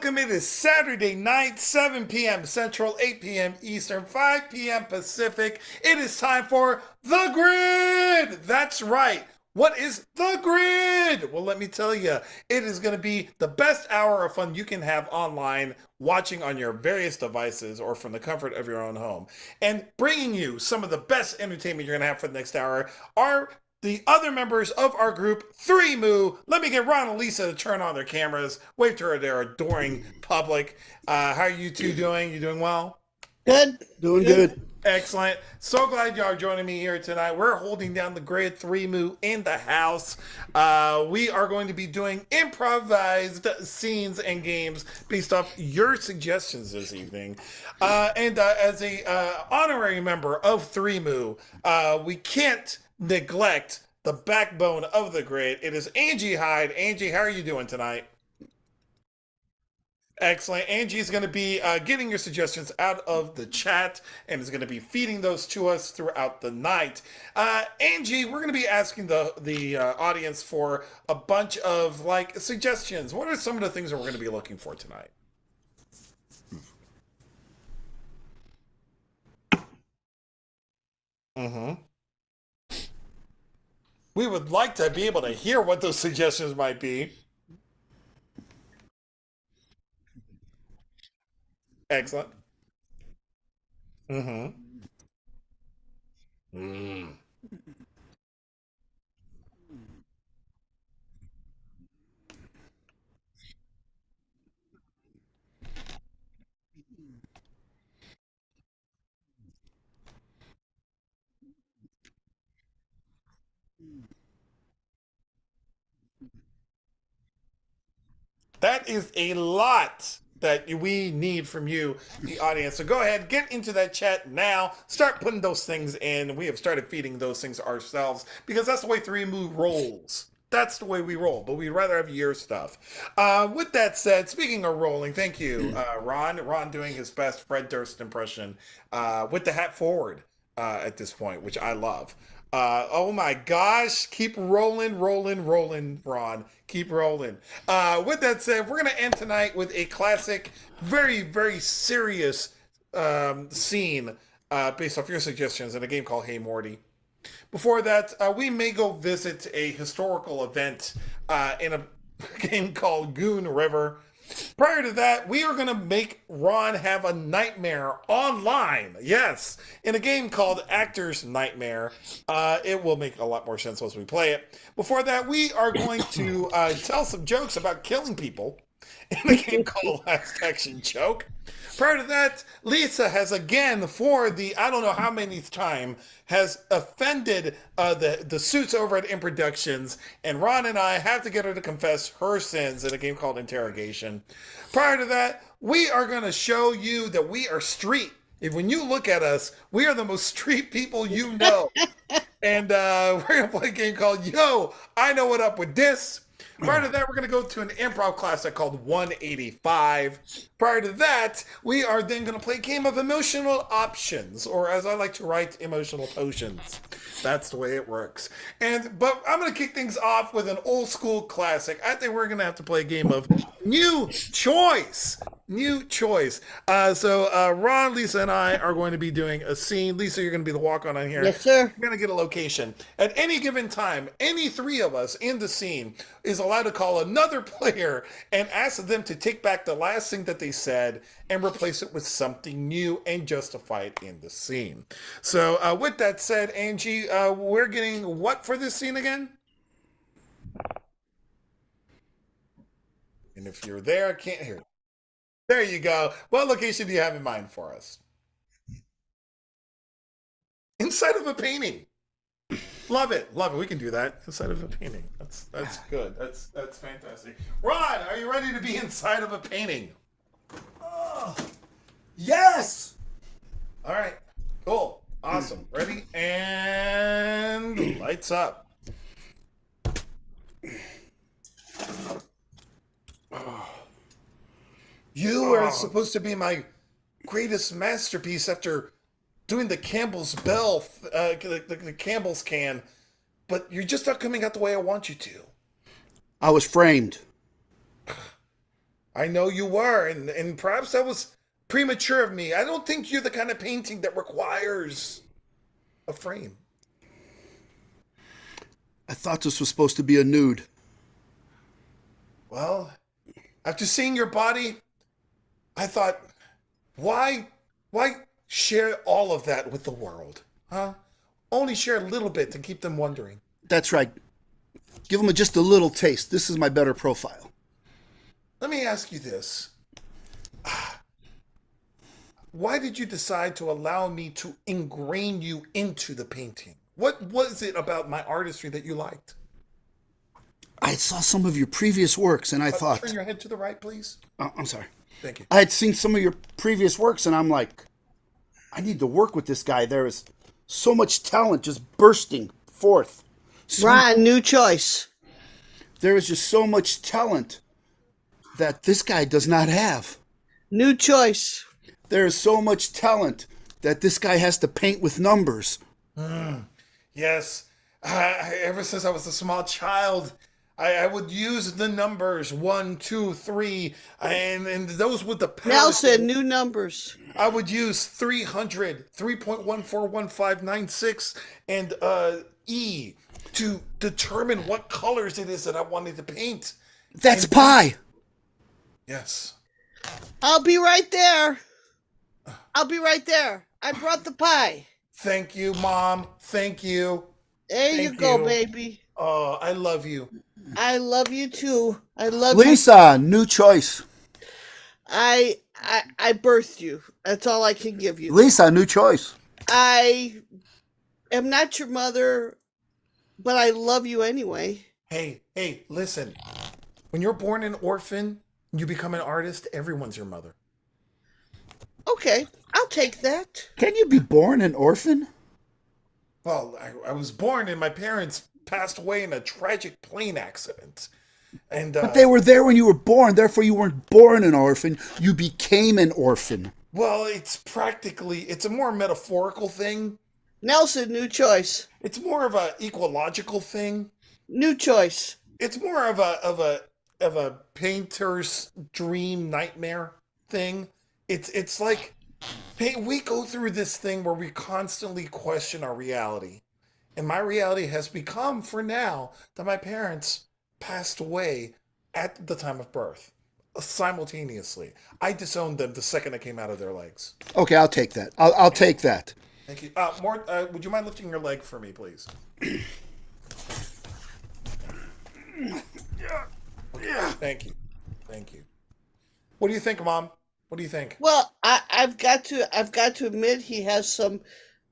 welcome. It is Saturday night, 7 p.m. Central, 8 p.m. Eastern, 5 p.m. Pacific. It is time for The Grid. That's right. What is The Grid? Well, let me tell you, it is going to be the best hour of fun you can have online, watching on your various devices or from the comfort of your own home. And bringing you some of the best entertainment you're going to have for the next hour are the other members of our group, Three Moo. Let me get Ron and Lisa to turn on their cameras. Wave to their adoring public. How are you two doing? You doing well? Good. Doing good. Excellent. So glad y'all are joining me here tonight. We're holding down the grid, Three Moo in the house. We are going to be doing improvised scenes and games based off your suggestions this evening. And as a honorary member of Three Moo, we can't neglect the backbone of the grid. It is Angie Heid. Angie, how are you doing tonight? Excellent. Angie's going to be getting your suggestions out of the chat and is going to be feeding those to us throughout the night. Angie, we're going to be asking the audience for a bunch of like suggestions. What are some of the things that we're going to be looking for tonight? Mm-hmm. We would like to be able to hear what those suggestions might be. Excellent. Mm-hmm. Mm. That is a lot that we need from you, the audience. So go ahead, get into that chat now. Start putting those things in. We have started feeding those things ourselves because that's the way Three Move rolls. That's the way we roll, but we'd rather have your stuff. With that said, speaking of rolling, thank you, Ron. Ron doing his best Fred Durst impression with the hat forward at this point, which I love. Oh my gosh, keep rolling, rolling, rolling, Ron. Keep rolling. With that said, we're going to end tonight with a classic, very, very serious scene based off your suggestions in a game called Hey Morty. Before that, we may go visit a historical event in a game called Goon River. Prior to that, we are going to make Ron have a nightmare online. Yes, in a game called Actor's Nightmare. It will make a lot more sense once we play it. Before that, we are going to tell some jokes about killing people in a game called Last Action Joke. Prior to that, Lisa has again, for the I don't know how many time, has offended the suits over at In Productions, and Ron and I have to get her to confess her sins in a game called Interrogation. Prior to that, we are going to show you that we are street. If when you look at us, we are the most street people you know. And we're going to play a game called Yo, I Know What Up With This. Prior to that, we're going to go to an improv class called 185. Prior to that, we are then going to play a game of emotional options, or as I like to write, emotional potions. That's the way it works. But I'm going to kick things off with an old school classic. I think we're going to have to play a game of New Choice. New Choice. So Ron, Lisa, and I are going to be doing a scene. Lisa, you're going to be the walk-on on here. Yes, sir. We're going to get a location. At any given time, any three of us in the scene is allowed to call another player and ask them to take back the last thing that they said and replace it with something new and justify it in the scene. So with that said, Angie, we're getting what for this scene again? And if you're there, I can't hear you. There you go. What location do you have in mind for us? Inside of a painting. Love it. Love it. We can do that inside of a painting. That's good. That's fantastic. Ron, are you ready to be inside of a painting? Oh, yes. All right. Cool. Awesome. Ready? And lights up. You are supposed to be my greatest masterpiece after doing the Campbell's Bell, the Campbell's can, but you're just not coming out the way I want you to. I was framed. I know you were, and perhaps that was premature of me. I don't think you're the kind of painting that requires a frame. I thought this was supposed to be a nude. Well, after seeing your body, I thought, why share all of that with the world, huh? Only share a little bit to keep them wondering. That's right. Give them just a little taste. This is my better profile. Let me ask you this. Why did you decide to allow me to ingrain you into the painting? What was it about my artistry that you liked? I saw some of your previous works and I thought... Turn your head to the right, please. Oh, I'm sorry. Thank you. I had seen some of your previous works and I'm like, I need to work with this guy. There is so much talent just bursting forth. Ron, new choice. There is just so much talent that this guy does not have. New choice. There is so much talent that this guy has to paint with numbers. Yes. Ever since I was a small child, I would use the numbers 1, 2, 3, and those with the palette. Nelson, new numbers. I would use 300, 3.141596, and E to determine what colors it is that I wanted to paint. That's pi. Yes. I'll be right there. I'll be right there. I brought the pie. Thank you, Mom. Thank you. There you Thank go, you. baby. Oh, I love you. I love you too. I love Lisa, new choice. you. I birthed you. That's all I can give you. Lisa, new choice. I am not your mother, but I love you anyway. Hey, listen. When you're born an orphan, you become an artist, everyone's your mother. Okay, I'll take that. Can you be born an orphan? Well, I was born and my parents passed away in a tragic plane accident. And But they were there when you were born, therefore you weren't born an orphan, you became an orphan. well, it's a more metaphorical thing. Nelson, new choice. It's more of a ecological thing. New choice. It's more of a painter's dream nightmare thing. It's like, hey, we go through this thing where we constantly question our reality. And my reality has become, for now, that my parents passed away at the time of birth, simultaneously. I disowned them the second I came out of their legs. Okay, I'll take that. I'll take that. Thank you. Would you mind lifting your leg for me, please? Thank you. Thank you. What do you think, Mom? What do you think? Well, I've got to admit he has some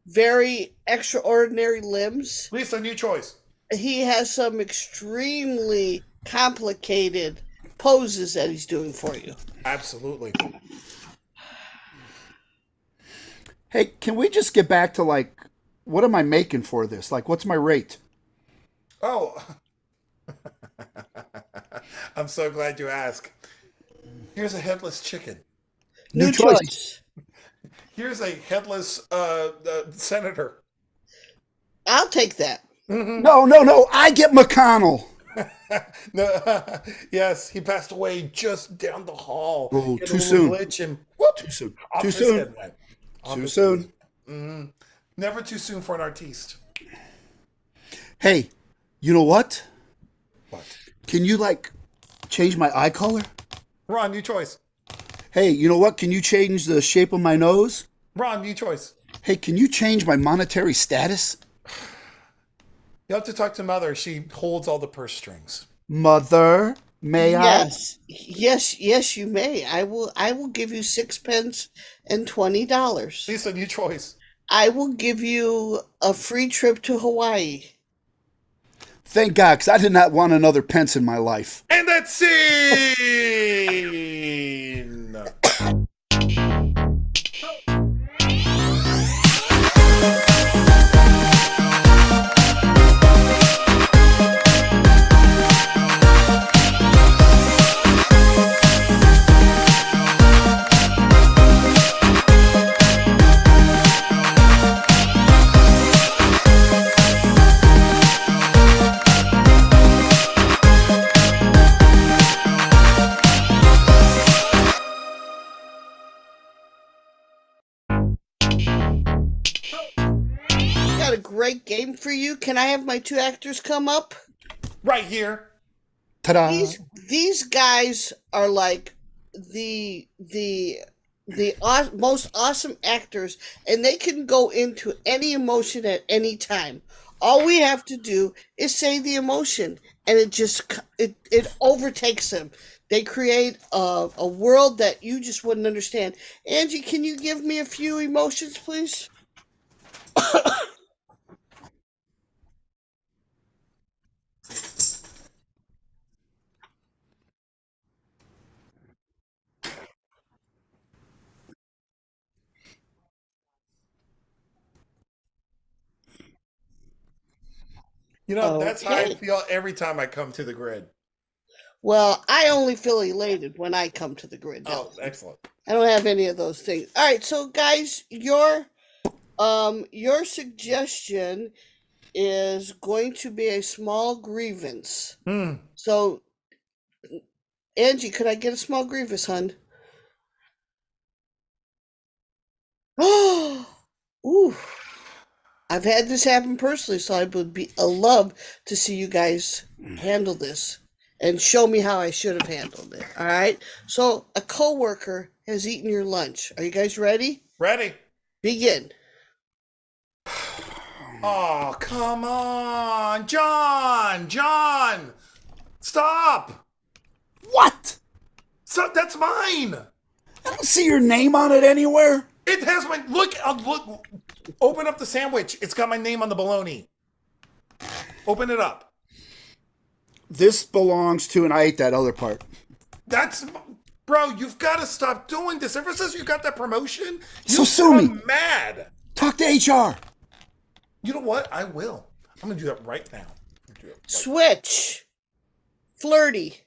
very extraordinary limbs. Lisa, new choice. He has some extremely complicated poses that he's doing for you. Absolutely. Hey, can we just get back to like, what am I making for this? Like, what's my rate? Oh, I'm so glad you asked. Here's a headless chicken. New choice. Here's a headless senator. I'll take that. No, I get McConnell. No, yes, he passed away just down the hall. Oh, He had a too little soon. glitch and whoop, Too soon. off Too his soon. head went. Off Too his soon. head. Never too soon for an artiste. Hey, you know what? What? Can you like change my eye color? Ron, new choice. Hey, you know what? Can you change the shape of my nose? Ron, new choice. Hey, can you change my monetary status? You have to talk to Mother. She holds all the purse strings. Mother, may I? Yes, you may. I will give you $6 and $20. Lisa, new choice. I will give you a free trip to Hawaii. Thank God, because I did not want another pence in my life. And that's scene! a great game for you. Can I have my 2 actors come up? Right here. Ta-da! These guys are like the most awesome actors, and they can go into any emotion at any time. All we have to do is say the emotion, and it overtakes them. They create a world that you just wouldn't understand. Angie, can you give me a few emotions, please? You know, that's how I Okay. feel every time I come to the grid. Well, I only feel elated when I come to the grid. Oh, Nelson. excellent. I don't have any of those things. All right, so guys, your suggestion is going to be a small grievance. So, Angie, could I get a small grievance, hun? Ooh, I've had this happen personally, so I would be a love to see you guys handle this and show me how I should have handled it. All right. So, a coworker has eaten your lunch. Are you guys ready? Ready? Begin. Oh, come on. John. Stop. What? So that's mine. I don't see your name on it anywhere. It has my look. Open up the sandwich. It's got my name on the bologna. Open it up. This belongs to, and I ate that other part. That's, bro. You've got to stop doing this. Ever since you got that promotion, So you've sue me. gone mad. Talk to HR. You know what? I will. I'm gonna do that right now. Switch. Flirty.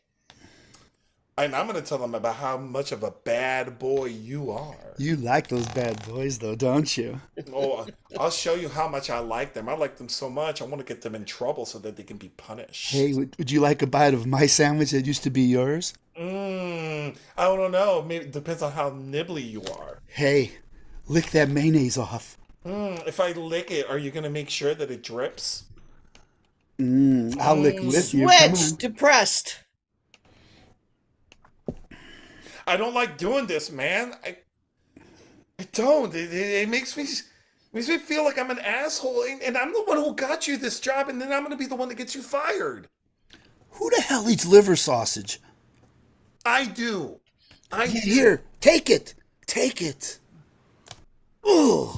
And I'm gonna tell them about how much of a bad boy you are. You like those bad boys, though, don't you? Oh, I'll show you how much I like them. I like them so much. I want to get them in trouble so that they can be punished. Hey, would you like a bite of my sandwich that used to be yours? I don't know. Maybe it depends on how nibbly you are. Hey, lick that mayonnaise off. If I lick it, are you gonna make sure that it drips? I'll lick with you. Come Switch. on. Depressed. I don't like doing this, man. I don't. It makes me feel like I'm an asshole, and I'm the one who got you this job, and then I'm gonna be the one that gets you fired. Who the hell eats liver sausage? I do. Here, take it. Take it. Ugh.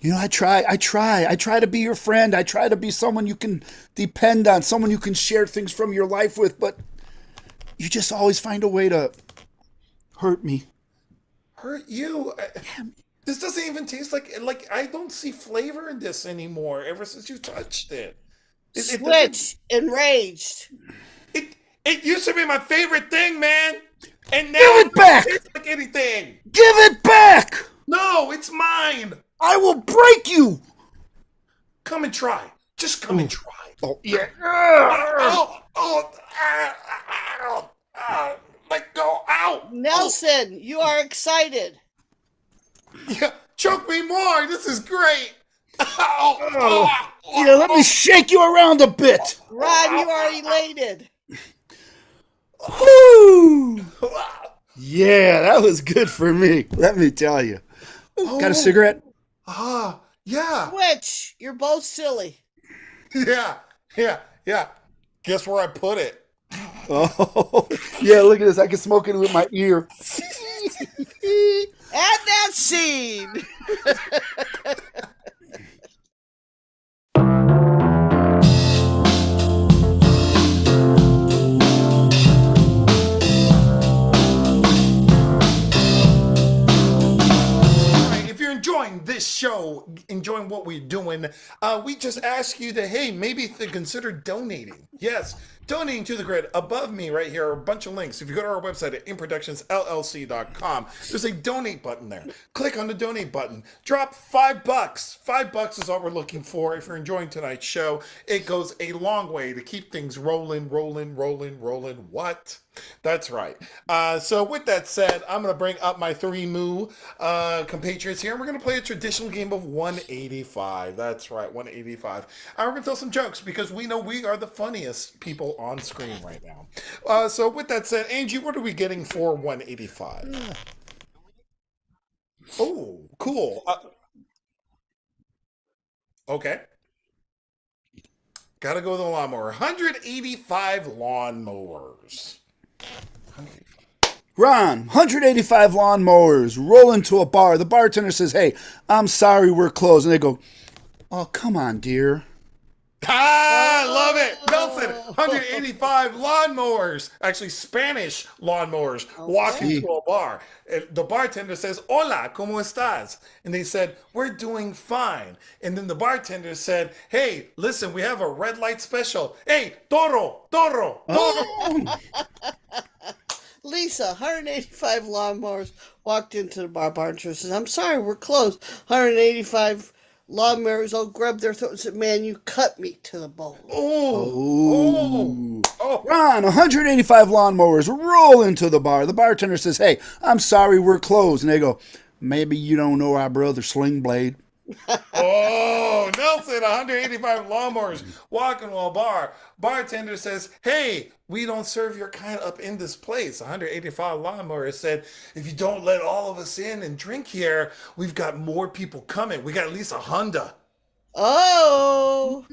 You know, I try to be your friend. I try to be someone you can depend on, someone you can share things from your life with, but you just always find a way to hurt me. Hurt you? This doesn't even taste like I don't see flavor in this anymore. Ever since you touched it, Switch. Enraged. It used to be my favorite thing, man, and now Give it back! doesn't taste like anything. Give it back! No, it's mine. I will break you! Come and try. Just come and try. Oh, yeah. Let go. Ow. Nelson, you are excited. Yeah, choke me more. This is great. Ow. Yeah, let me shake you around a bit. Ron, you are elated. Woo! Yeah, that was good for me. Let me tell you. Got a cigarette? Yeah. Switch. You're both silly. Yeah. Guess where I put it? Oh, yeah, look at this. I can smoke it with my ear. And that scene. Enjoying this show, enjoying what we're doing, we just ask you to, hey, maybe to consider donating. Yes, donating to the grid. Above me right here are a bunch of links. If you go to our website at improductionsllc.com, there's a donate button there. Click on the donate button. Drop $5. $5 is all we're looking for. If you're enjoying tonight's show, it goes a long way to keep things rolling. What? That's right. So with that said, I'm going to bring up my three Moo compatriots here, and we're going to play a traditional game of 185. That's right, 185. And we're going to tell some jokes because we know we are the funniest people on screen right now. So with that said, Angie, what are we getting for 185? Oh, cool. Okay. Gotta go with the lawnmower. 185 lawnmowers. Ron, 185 lawnmowers roll into a bar. The bartender says, hey, I'm sorry, we're closed. And they go, oh, come on, dear. I love it. Nelson, 185 lawnmowers, actually Spanish lawnmowers, walk into a bar. And the bartender says, hola, ¿cómo estás? And they said, we're doing fine. And then the bartender said, hey, listen, we have a red light special. Hey, toro. Lisa, 185 lawnmowers walked into the bar. Bartender says, I'm sorry, we're closed. 185 lawnmowers all grabbed their throats and said, man, you cut me to the bone. Oh. Ron, 185 lawnmowers roll into the bar. The bartender says, hey, I'm sorry, we're closed. And they go, maybe you don't know our brother Sling Blade. Oh, Nelson, 185 lawnmowers walking to a bar. Bartender says, hey, we don't serve your kind up in this place. 185 lawnmowers said, if you don't let all of us in and drink here, we've got more people coming. We got at least a Honda. Oh.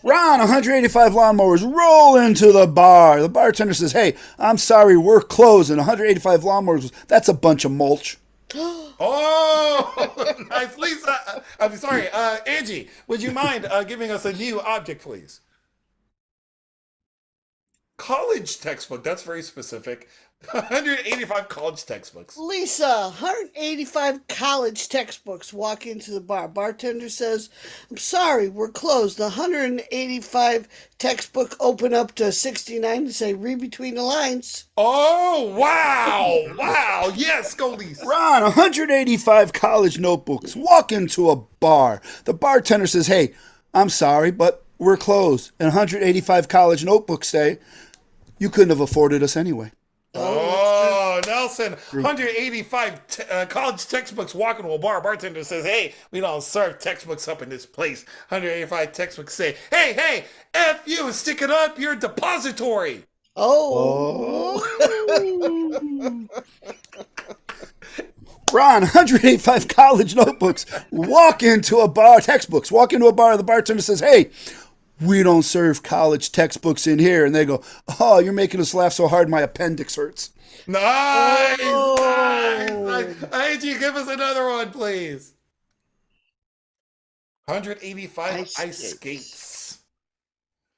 Ron, 185 lawnmowers roll into the bar. The bartender says, hey, I'm sorry, we're closed. And 185 lawnmowers, that's a bunch of mulch. Oh, nice. Lisa, I'm sorry. Angie, would you mind giving us a new object, please? College textbook. That's very specific. 185 college textbooks. Lisa, 185 college textbooks walk into the bar. Bartender says, I'm sorry, we're closed. The 185 textbook open up to 69 and say, read between the lines. Oh, wow. Wow. Yes, go Lisa. Ron, 185 college notebooks walk into a bar. The bartender says, hey, I'm sorry, but we're closed. And 185 college notebooks say, you couldn't have afforded us anyway. Oh, Nelson, 185 college textbooks walking to a bar. Bartender says, hey, we don't serve textbooks up in this place. 185 textbooks say, hey, F you, stick it up your depository. Oh. Ron, 185 college notebooks walk into a bar, textbooks, walk into a bar. The bartender says, hey, we don't serve college textbooks in here. And they go, oh, you're making us laugh so hard my appendix hurts. Nice. Angie, give us another one, please. 185 ice skates.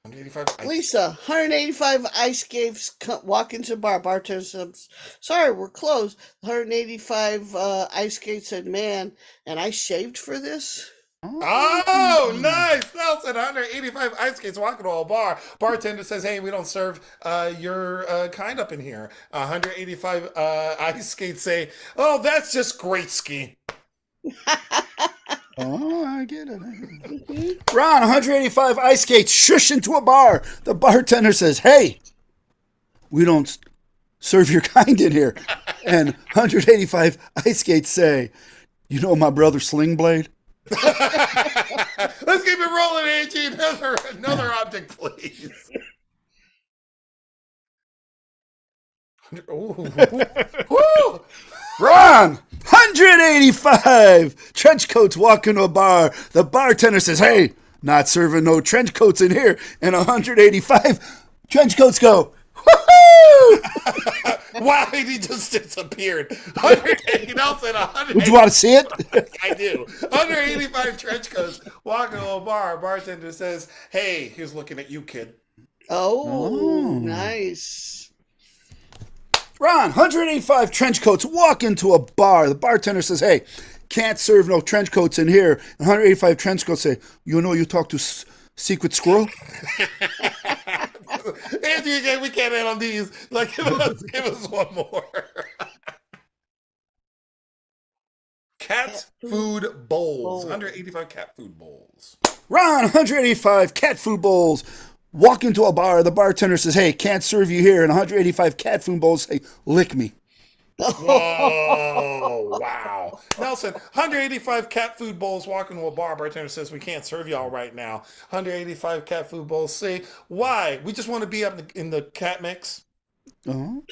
185 ice Lisa, 185 ice skates walk into the bar. Bartender says, sorry, we're closed. 185 ice skates said, man, and I shaved for this? Oh, nice. Nelson, 185 ice skates walking to a bar. Bartender says, hey, we don't serve your kind up in here. 185 ice skates say, oh, that's just great ski. Oh, I get it. Ron, 185 ice skates shush into a bar. The bartender says, hey, we don't serve your kind in here. And 185 ice skates say, you know my brother Sling Blade? Let's keep it rolling, Angie. Another object, please. Ooh. Woo! Ron, 185 trench coats walk into a bar. The bartender says, hey, not serving no trench coats in here. And 185 trench coats go, woohoo! Wow, he just disappeared. 180 Nelson, 180. Would you want to see it? I do. 185 trench coats walking to a bar. Bartender says, hey, here's looking at you, kid. Oh, nice. Ron, 185 trench coats walk into a bar. The bartender says, hey, can't serve no trench coats in here. And 185 trench coats say, you know you talk to Secret Squirrel? Andrew, we can't end on these. Like, give us one more. Cat food bowls. 185 cat food bowls. Ron, 185 cat food bowls. Walk into a bar. The bartender says, hey, can't serve you here. And 185 cat food bowls say, lick me. Whoa, wow. Nelson, 185 cat food bowls walk into a bar. Bartender says, we can't serve y'all right now. 185 cat food bowls say, why? We just want to be up in the cat mix. Oh.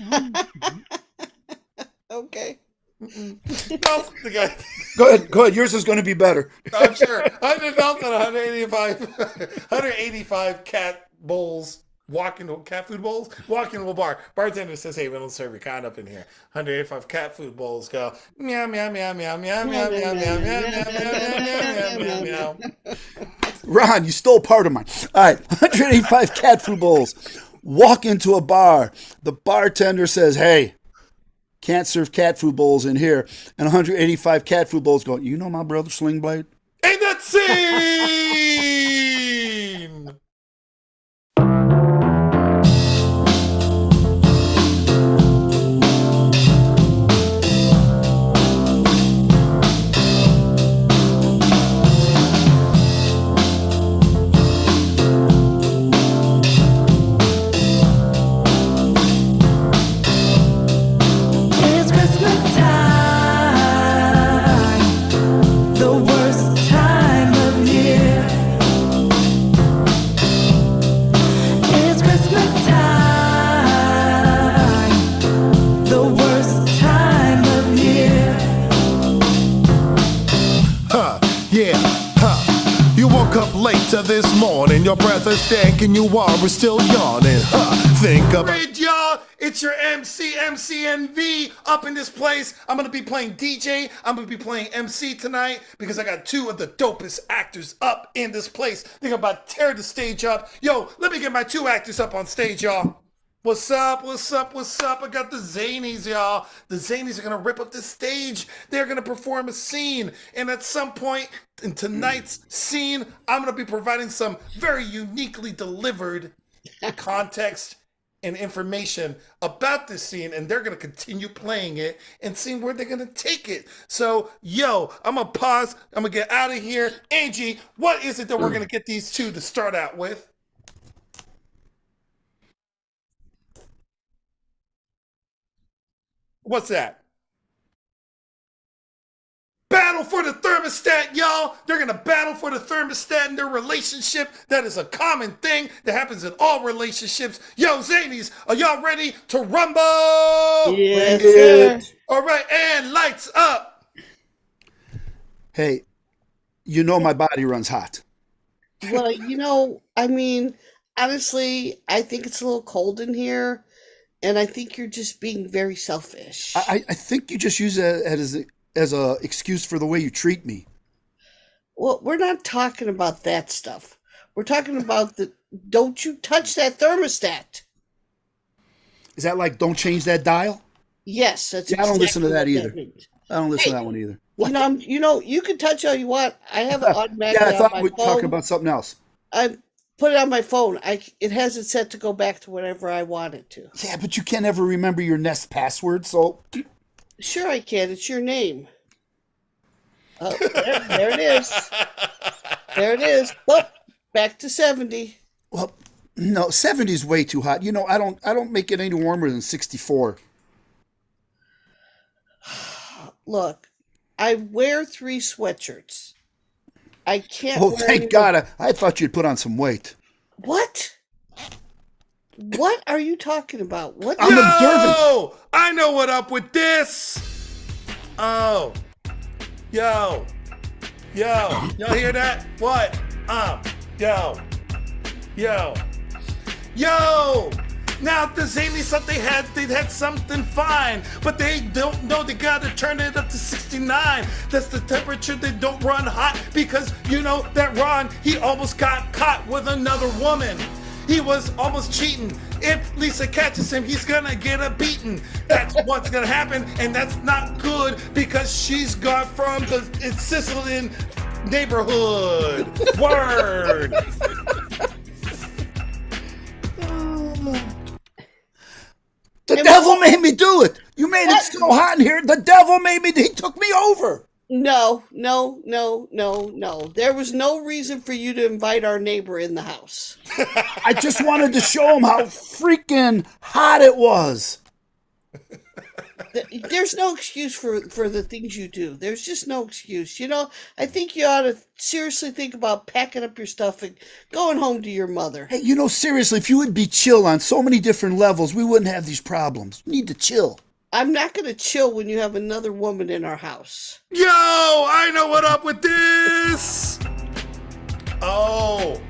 Okay. Nelson, the guy. Go ahead. Yours is going to be better. I'm sure. 185 cat bowls. Walk into cat food bowls. Walk into a bar. Bartender says, "Hey, we don't serve your kind up in here." 185 cat food bowls go meow meow meow meow meow meow meow meow meow meow meow meow meow. Ron, you stole part of mine. All right, 185 cat food bowls. Walk into a bar. The bartender says, "Hey, can't serve cat food bowls in here." And 185 cat food bowls go, "You know my brother Sling Blade?" And that's scene. Later this morning, your breath is stank and you are still yawning. Think of it, y'all. It's your MC, MCNV up in this place. I'm going to be playing DJ. I'm going to be playing MC tonight because I got two of the dopest actors up in this place. They're about to tear the stage up. Yo, let me get my two actors up on stage, y'all. What's up? What's up? What's up? I got the Zanies, y'all. The Zanies are going to rip up the stage. They're going to perform a scene. And at some point in tonight's scene, I'm going to be providing some very uniquely delivered context and information about this scene. And they're going to continue playing it and seeing where they're going to take it. So, yo, I'm going to pause. I'm going to get out of here. Angie, what is it that we're going to get these two to start out with? What's that? Battle for the thermostat, y'all. They're going to battle for the thermostat in their relationship. That is a common thing that happens in all relationships. Yo, Zanies, are y'all ready to rumble? Yes. All right, and lights up. Hey, you know my body runs hot. Well, I mean, honestly, I think it's a little cold in here. And I think you're just being very selfish. I think you just use that as a excuse for the way you treat me. Well, we're not talking about that stuff. We're talking about don't you touch that thermostat. Is that like, don't change that dial? Yes, that's I don't listen to that either. Means. I don't listen to that one either. What? You can touch all you want. I have it automatically. Yeah, I thought on my we were phone. talking about something else. I put it on my phone. It has it set to go back to whenever I want it to. Yeah, but you can't ever remember your Nest password, so... Sure I can. It's your name. Oh, there it is. There it is. Well, back to 70. Well, no, 70 is way too hot. I don't make it any warmer than 64. Look, I wear 3 sweatshirts. I can't. Oh, thank God! I thought you'd put on some weight. What? What are you talking about? What? I'm observant. I know what up with this. Oh, yo, y'all hear that? What? Yo. Now, the Zanies thought they'd had something fine, but they don't know they gotta turn it up to 69. That's the temperature they don't run hot because that Ron, he almost got caught with another woman. He was almost cheating. If Lisa catches him, he's gonna get a beating. That's what's gonna happen, and that's not good because she's got from the Sicilian neighborhood. Word. The devil made me do it. You made it so hot in here. The devil made me. He took me over. No. There was no reason for you to invite our neighbor in the house. I just wanted to show him how freaking hot it was. There's no excuse for the things you do. There's just no excuse. You know, I think you ought to seriously think about packing up your stuff and going home to your mother. Hey, you know, seriously, if you would be chill on so many different levels, we wouldn't have these problems. You need to chill. I'm not going to chill when you have another woman in our house. Yo, I know what up with this. Oh.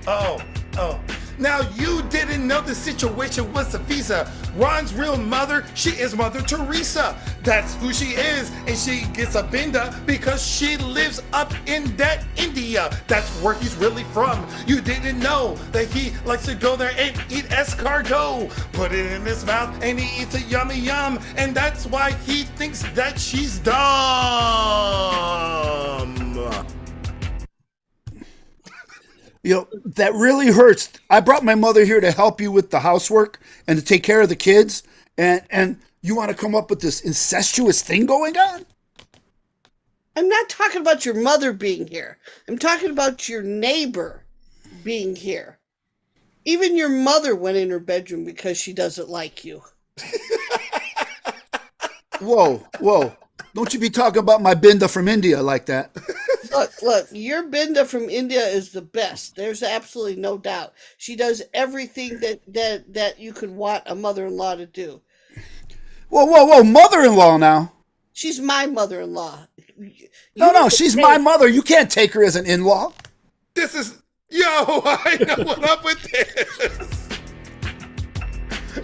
Now, you didn't know the situation was the visa. Ron's real mother, she is Mother Teresa. That's who she is, and she gets a binda because she lives up in that India. That's where he's really from. You didn't know that he likes to go there and eat escargot. Put it in his mouth and he eats it yummy yum, and that's why he thinks that she's dumb. You know, that really hurts. I brought my mother here to help you with the housework and to take care of the kids, and you want to come up with this incestuous thing going on? I'm not talking about your mother being here. I'm talking about your neighbor being here. Even your mother went in her bedroom because she doesn't like you. Whoa. Don't you be talking about my binda from India like that. Look, your Binda from India is the best. There's absolutely no doubt. She does everything that you could want a mother-in-law to do. Whoa, mother-in-law now. She's my mother-in-law. No, she's my mother. You can't take her as an in-law. This is, I know what up with this.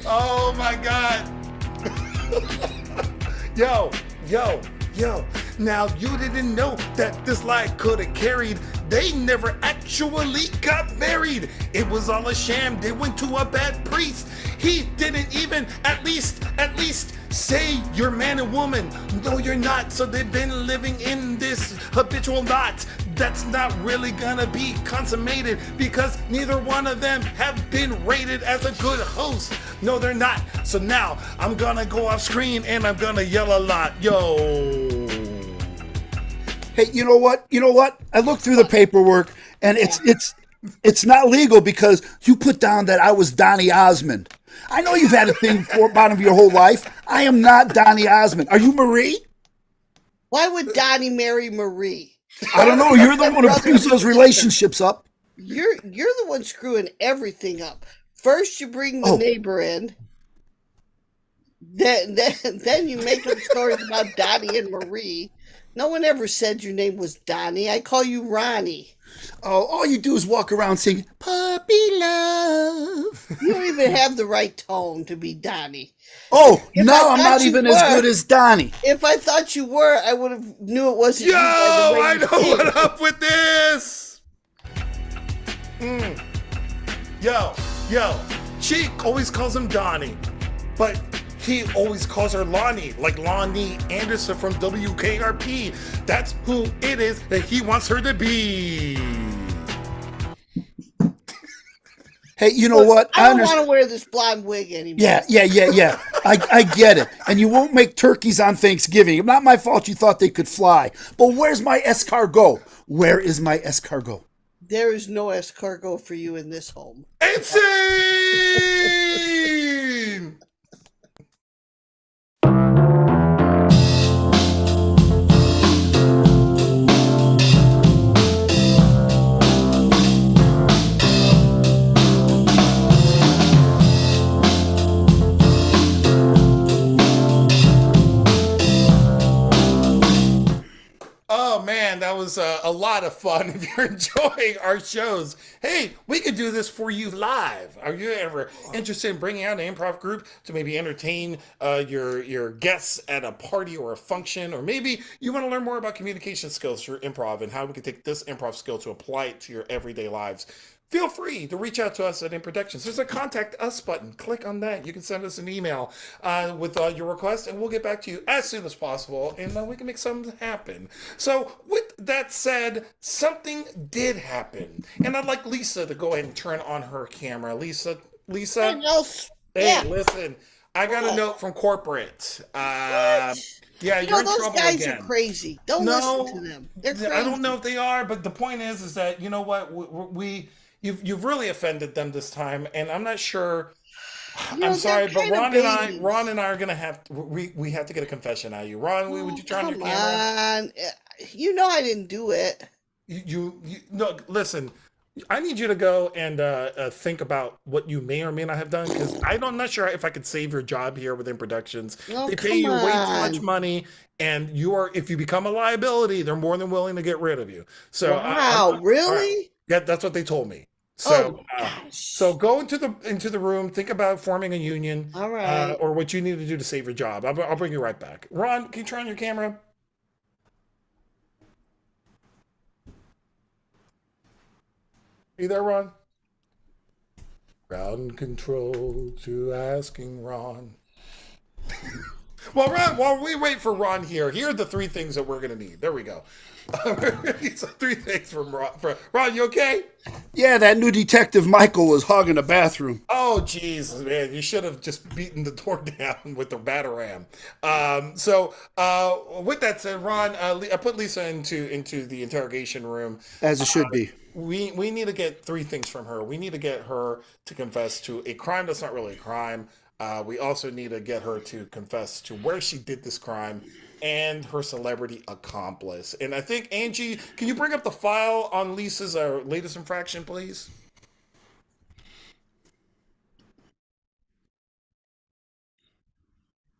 Oh my God. Yo. Now, you didn't know that this lie could have carried. They never actually got married. It was all a sham. They went to a bad priest. He didn't even at least say you're man and woman. No, you're not. So they've been living in this habitual knot that's not really gonna be consummated because neither one of them have been rated as a good host. No, they're not. So now I'm gonna go off screen and I'm gonna yell a lot. Yo. Hey, you know what? I looked through the paperwork, and it's not legal because you put down that I was Donny Osmond. I know you've had a thing for about him your whole life. I am not Donny Osmond. Are you Marie? Why would Donnie marry Marie? I don't know. You're the one who brings those relationships up. You're the one screwing everything up. First, you bring the neighbor in. Then you make up stories about Donnie and Marie. No one ever said your name was Donnie. I call you Ronnie. Oh, all you do is walk around singing "Puppy Love." You don't even have the right tone to be Donnie. Oh, no, I'm not even as good as Donnie. If I thought you were, I would have knew it wasn't you. By the way I know what up with this. Yo. She always calls him Donnie, but he always calls her Lonnie, like Lonnie Anderson from WKRP. That's who it is that he wants her to be. Hey, you know what? I don't want to wear this blonde wig anymore. Yeah. I get it. And you won't make turkeys on Thanksgiving. Not my fault you thought they could fly. But where's my escargot? Where is my escargot? There is no escargot for you in this home. Insane! Oh man, that was a lot of fun. If you're enjoying our shows, hey, we could do this for you live. Are you ever interested in bringing out an improv group to maybe entertain your guests at a party or a function? Or maybe you want to learn more about communication skills through improv and how we can take this improv skill to apply it to your everyday lives. Feel free to reach out to us at Improductions. There's a contact us button. Click on that. You can send us an email with your request, and we'll get back to you as soon as possible, and we can make something happen. So with that said, something did happen, and I'd like Lisa to go ahead and turn on her camera. Lisa. And Hey, listen, I got a note from corporate. Yeah, you're in those trouble guys again. are crazy. Don't listen to them. They're crazy. I don't know if they are, but the point is that you know what you've really offended them this time, and I'm not sure. I'm sorry, they're but kind of babies. Ron and I are gonna we have to get a confession out of you. Ron, would you turn on your Come camera? on. I didn't do it. You no, listen. I need you to go and think about what you may or may not have done because I'm not sure if I could save your job here within productions. Oh, They pay come you way too much on. money, and if you become a liability, they're more than willing to get rid of you. So Wow, all right. really? Yeah, that's what they told me. Oh, So go into the room, think about forming a union, all right. or what you need to do to save your job. I'll bring you right back. Ron, can you turn on your camera? Are you there, Ron? Ground control to asking Ron. Well, Ron, while we wait for Ron here are the three things that we're going to need. There we go. These are three things from Ron. Ron, you okay? Yeah, that new detective Michael was hogging the bathroom. Oh, Jesus, man. You should have just beaten the door down with the Batarang. With that said, Ron, I put Lisa into the interrogation room. As it should be. We need to get three things from her. We need to get her to confess to a crime that's not really a crime. We also need to get her to confess to where she did this crime and her celebrity accomplice. And I think, Angie, can you bring up the file on Lisa's latest infraction, please?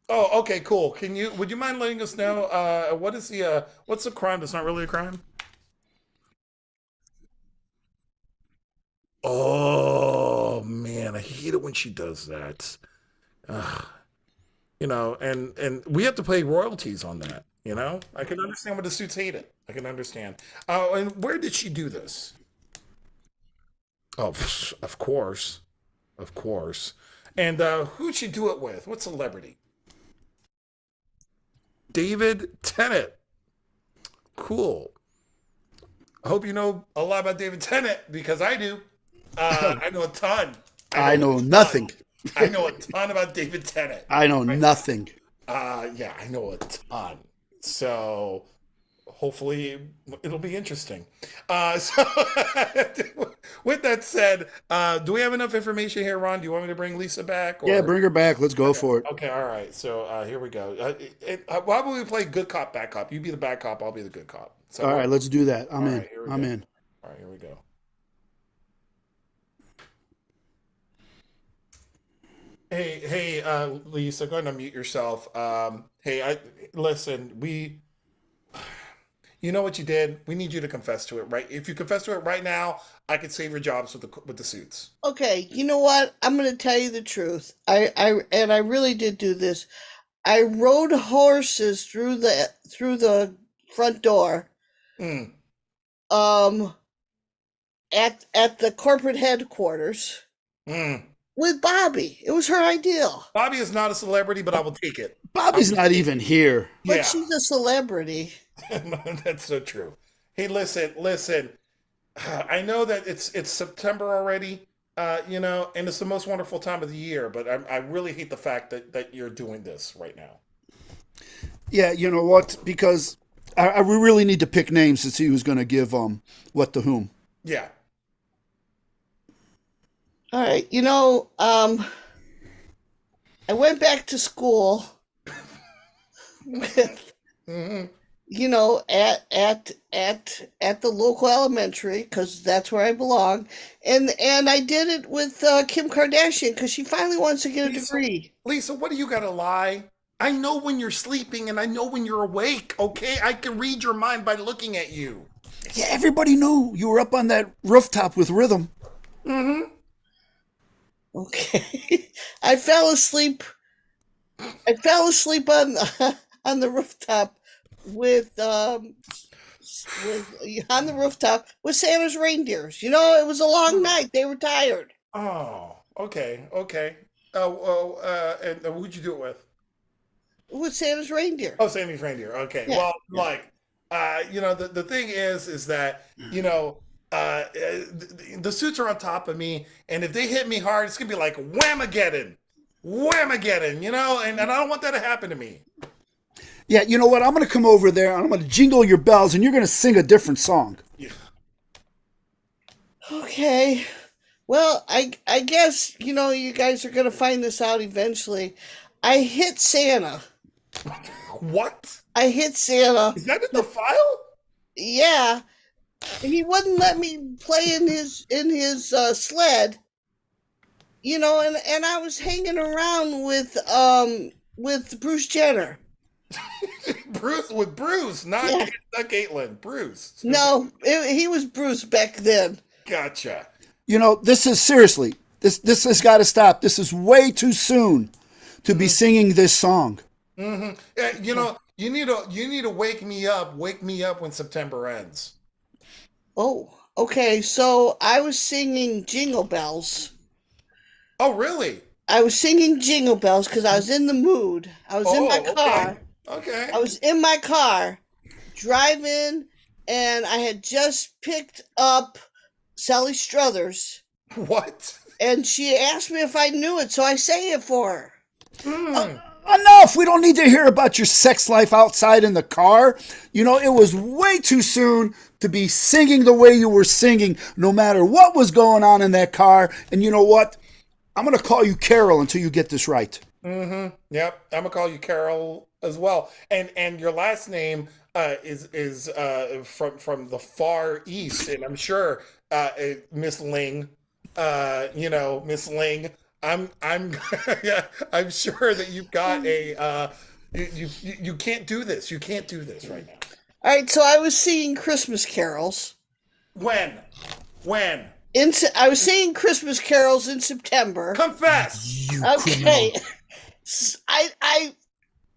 Oh, okay, cool. Would you mind letting us know what's the crime that's not really a crime? Oh man, I hate it when she does that. Ugh. And we have to pay royalties on that. I can understand why the suits hate it. I can understand. And where did she do this? Oh, of course, of course. And who'd she do it with? What celebrity? David Tennant. Cool. I hope you know a lot about David Tennant because I do. I know a ton. I know nothing. I know a ton about David Tennant. I know nothing. Yeah, I know a ton. So hopefully it'll be interesting. So with that said, do we have enough information here, Ron? Do you want me to bring Lisa back? Yeah, bring her back. Let's go for it. Okay, all right. So here we go. Why would we play good cop, bad cop? You be the bad cop, I'll be the good cop. So, All right, let's do that. I'm in. Right, I'm in. All right, here we go. Hey, Lisa, go ahead and unmute yourself. Listen, you know what you did. We need you to confess to it, right? If you confess to it right now, I could save your jobs with the suits. Okay, you know what? I'm going to tell you the truth. I really did do this. I rode horses through the front door. Mm. At the corporate headquarters. Mm. With Bobby. It was her idea. Bobby is not a celebrity, but I will take it. Bobby's not even here. But Yeah, she's a celebrity. that's so true. Hey, listen. I know that it's September already, and it's the most wonderful time of the year. But I really hate the fact that you're doing this right now. Yeah, you know what? Because we really need to pick names to see who's going to give what to whom. Yeah. All right, I went back to school with, Hmm. at the local elementary because that's where I belong, and I did it with Kim Kardashian because she finally wants to get a degree. Lisa, what do you got to lie? I know when you're sleeping and I know when you're awake. Okay, I can read your mind by looking at you. Yeah, everybody knew you were up on that rooftop with rhythm. Mm-hmm. Okay, I fell asleep. I fell asleep on on the rooftop with on the rooftop with Santa's reindeers. It was a long night. They were tired. Oh, okay. And who'd you do it with? With Santa's reindeer. Oh, Sammy's reindeer. Okay. Yeah. Well, the thing is that, the suits are on top of me, and if they hit me hard, it's gonna be like Whamageddon. whamageddon, you know, and I don't want that to happen to me. Yeah, you know what? I'm going to come over there and I'm going to jingle your bells and you're going to sing a different song. Yeah. Okay. Well, I guess, you guys are going to find this out eventually. I hit Santa. What? I hit Santa. Is that in the file? Yeah. He wouldn't let me play in his sled. And I was hanging around with Bruce Jenner. Bruce, not Caitlin. Bruce. No, he was Bruce back then. Gotcha. This is seriously, this has got to stop. This is way too soon to be singing this song. Mm-hmm. Yeah, you need to wake me up when September ends. Oh, okay. So I was singing Jingle Bells. Oh, really? I was singing Jingle Bells because I was in the mood. I was in my car. Okay. I was in my car driving, and I had just picked up Sally Struthers. What? And she asked me if I knew it, so I sang it for her. Enough! We don't need to hear about your sex life outside in the car. It was way too soon to be singing the way you were singing, no matter what was going on in that car. And you know what? I'm going to call you Carol until you get this right. Mm-hmm. Yep. I'm going to call you Carol as well. And your last name is from the Far East. And I'm sure Miss Ling, Miss Ling, I'm yeah, I'm sure that you've got a you can't do this. You can't do this right now. All right, so I was singing Christmas carols. When? I was singing Christmas carols in September. Confess. Okay.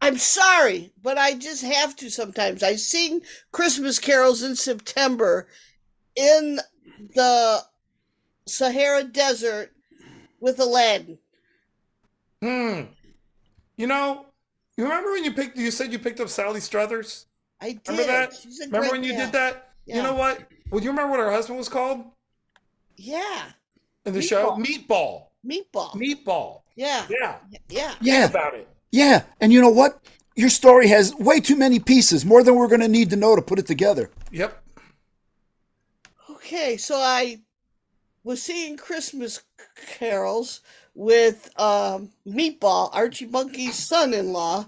I'm sorry, but I just have to sometimes. I sing Christmas carols in September in the Sahara Desert with Aladdin. You remember when you said you picked up Sally Struthers? I did. Remember that? She's a Remember great when you gal. did that? Yeah. You know what? Well, you remember what her husband was called Yeah. in the show? Meatball. Meatball. Yeah. Yeah. Think about it. Yeah. And you know what? Your story has way too many pieces, more than we're going to need to know to put it together. Yep. Okay, so I was singing Christmas carols with Meatball, Archie Bunky's son-in-law,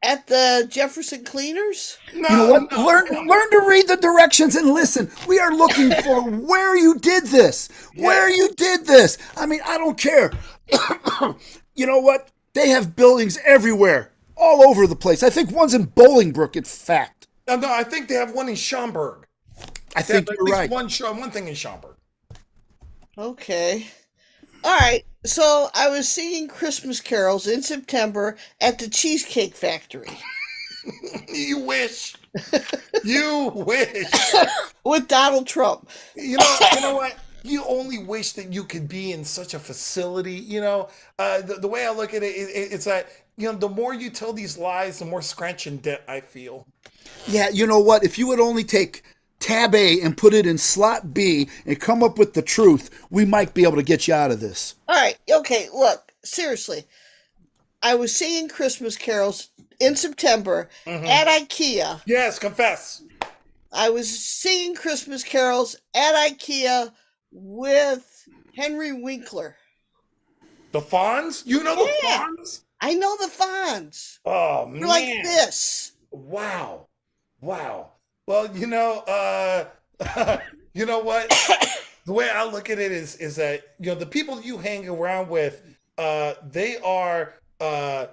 at the Jefferson Cleaners. You know what? Learn to read the directions and listen. We are looking for where you did this. Where you did this. I mean, I don't care. You know what? They have buildings everywhere, all over the place. I think one's in Bolingbrook, in fact. No, I think they have one in Schaumburg. I think you're right. One thing in Schaumburg. Okay. All right. So I was singing Christmas carols in September at the Cheesecake Factory. You wish. You wish. With Donald Trump. You know what? You only wish that you could be in such a facility. The way I look at it, it's that, the more you tell these lies, the more scratch and dent I feel. Yeah, you know what? If you would only take tab A and put it in slot B and come up with the truth, we might be able to get you out of this. All right. Okay. Look, seriously. I was singing Christmas carols in September at IKEA. Yes, confess. I was singing Christmas carols at IKEA with Henry Winkler. The Fonz? You know the Fonz? I know the Fonz. Oh, man. They're like this. Wow. Well, you know what? The way I look at it is that, the people you hang around with, they are, I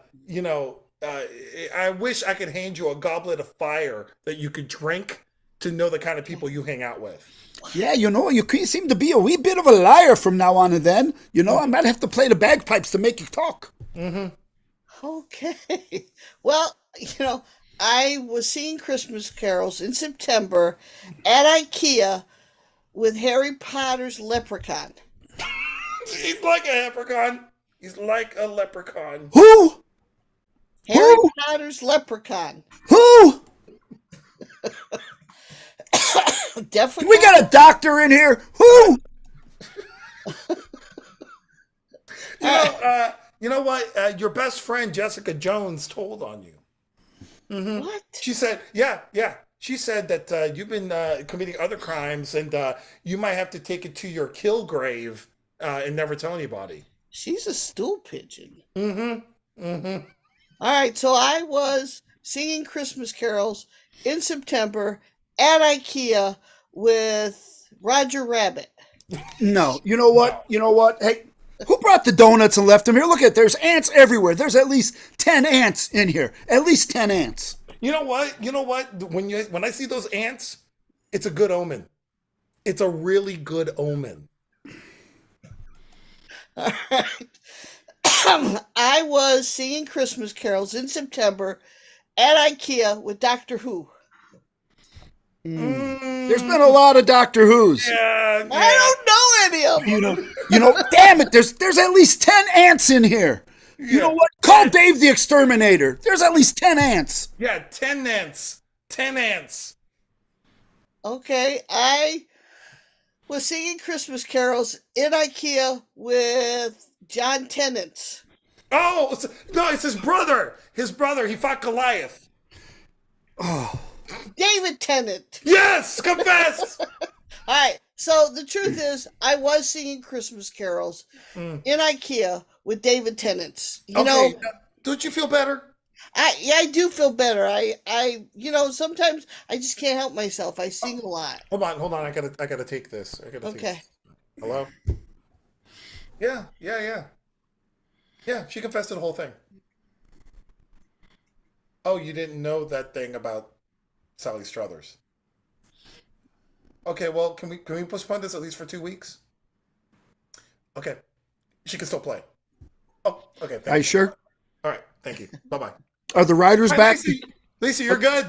wish I could hand you a goblet of fire that you could drink to know the kind of people you hang out with. Yeah, you seem to be a wee bit of a liar from now on and then. I might have to play the bagpipes to make you talk. Mm-hmm. Okay. Well, I was singing Christmas carols in September at IKEA with Harry Potter's leprechaun. He's like a leprechaun. He's like a leprechaun. Who? Harry Potter's leprechaun. Who? Definitely. We got a doctor in here. Who? You know what? Your best friend Jessica Jones told on you. What? She said, yeah. She said that you've been committing other crimes, and you might have to take it to your kill grave and never tell anybody. She's a stool pigeon. Mm-hmm. All right, so I was singing Christmas carols in September at IKEA with Roger Rabbit. No, you know what? You know what? Hey, who brought the donuts and left them here? Look at, there's ants everywhere. There's at least 10 ants in here. At least 10 ants. You know what? When I see those ants, it's a good omen. It's a really good omen. All right. I was singing Christmas carols in September at IKEA with Doctor Who. There's been a lot of Doctor Who's. Yeah. I don't know any of them. You know, damn it, there's at least 10 ants in here. You know what? Call Dave the Exterminator. There's at least 10 ants. Yeah, 10 ants. 10 ants. Okay, I was singing Christmas carols in IKEA with John Tennant. Oh, it's his brother. His brother. He fought Goliath. David Tennant. Yes, confess. All right, so the truth is, I was singing Christmas carols in IKEA with David Tennant. You know, don't you feel better? I do feel better. I sometimes I just can't help myself. I sing a lot. Hold on. I gotta take this. Okay. Hello. Yeah. Yeah, she confessed to the whole thing. Oh, you didn't know that thing about Sally Struthers. Okay, well, can we postpone this at least for 2 weeks? Okay. She can still play. Oh, okay. Are you sure? All right, thank you. Bye-bye. Are the riders back? Lisa, you're good.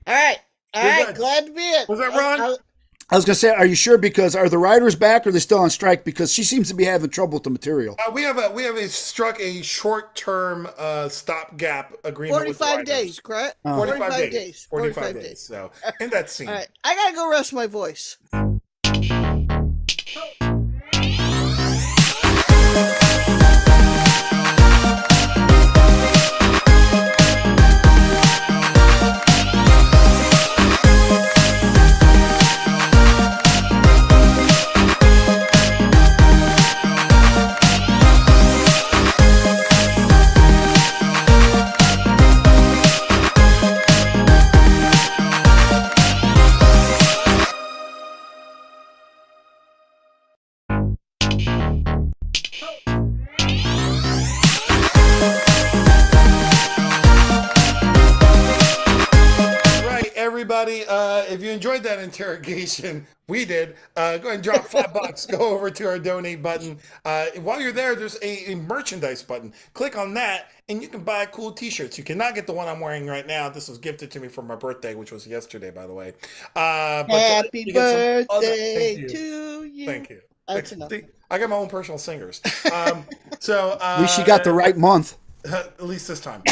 All right. Good. Glad to be it. Was that Ron? I was going to say, are you sure? Because are the riders back or are they still on strike? Because she seems to be having trouble with the material. We have struck a short-term stopgap agreement 45 with the riders. days, correct? 45 days. 45 days. So, in that scene. All right. I got to go rest my voice. Everybody, if you enjoyed that interrogation, we did. Go ahead and drop $5. Go over to our donate button. While you're there, there's a merchandise button. Click on that, and you can buy cool T-shirts. You cannot get the one I'm wearing right now. This was gifted to me for my birthday, which was yesterday, by the way. Happy birthday to you. Thank you. That's enough. I got my own personal singers. At least she got the right month. At least this time.